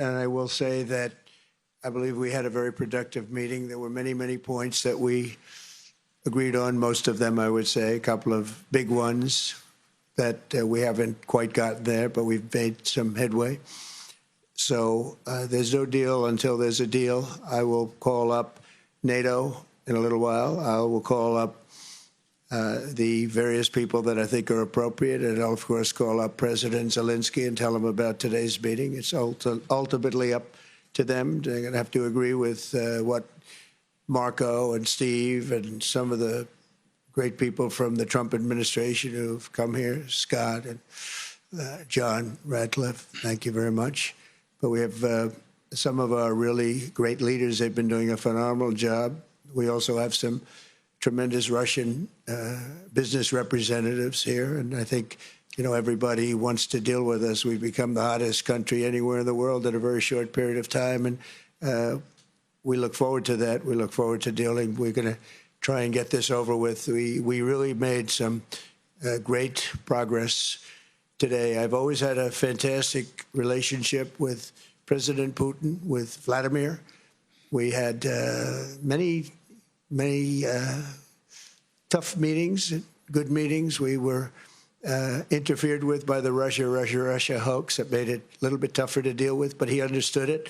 And I will say that I believe we had a very productive meeting. There were many, many points that we agreed on, most of them, I would say, a couple of big ones that we haven't quite gotten there, but we've made some headway. So there's no deal until there's a deal. I will call up NATO in a little while. I will call up the various people that I think are appropriate, and I'll, of course, call up President Zelensky and tell him about today's meeting. It's ultimately up to them. They're going to have to agree with what Marco and Steve and some of the great people from the Trump administration who've come here, Scott and John Radcliffe, thank you very much. But we have some of our really great leaders. They've been doing a phenomenal job. We also have some tremendous Russian business representatives here. And I think, you know, everybody wants to deal with us. We've become the hottest country anywhere in the world in a very short period of time. And we look forward to that. We look forward to dealing. We're going to try and get this over with. We really made some great progress today. I've always had a fantastic relationship with President Putin, with Vladimir. We had many tough meetings, good meetings. We were interfered with by the Russia hoax. That made it a little bit tougher to deal with, but he understood it.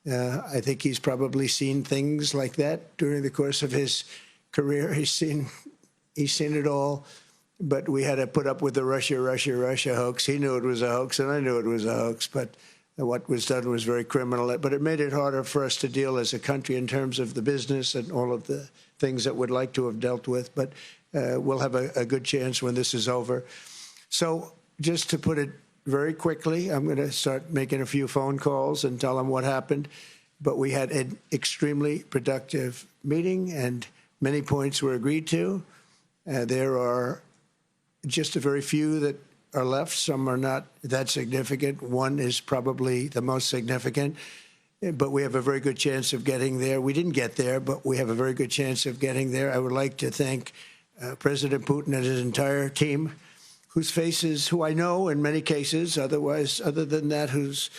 I think he's probably seen things like that during the course of his career. He's seen it all. But we had to put up with the Russia hoax. He knew it was a hoax, and I knew it was a hoax. But what was done was very criminal. But it made it harder for us to deal as a country in terms of the business and all of the things that we'd like to have dealt with. But we'll have a good chance when this is over. So just to put it very quickly, I'm going to start making a few phone calls and tell them what happened. But we had an extremely productive meeting, and many points were agreed to. There are just a very few that are left. Some are not that significant. One is probably the most significant, but we have a very good chance of getting there. We didn't get there, but we have a very good chance of getting there. I would like to thank President Putin and his entire team, whose faces, who I know in many cases, other than that, whose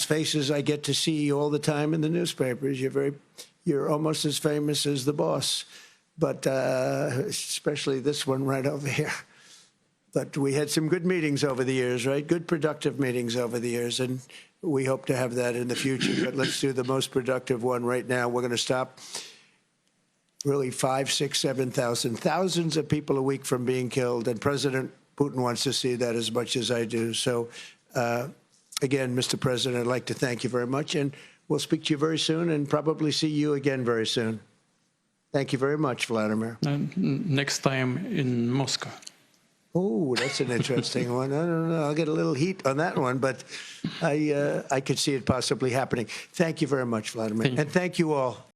faces I get to see all the time in the newspapers. You're almost as famous as the boss, but especially this one right over here. But we had some good meetings over the years, right? Good, productive meetings over the years, and we hope to have that in the future. But let's do the most productive one right now. We're going to stop really 5,000, 6,000, 7,000, thousands of people a week from being killed, and President Putin wants to see that as much as I do. So, again, Mr. President, I'd like to thank you very much, and we'll speak to you very soon and probably see you again very soon. Thank you very much, Vladimir. Next time in Moscow. Oh, that's an interesting one. I don't know. I'll get a little heat on that one, but I could see it possibly happening. Thank you very much, Vladimir. And thank you all.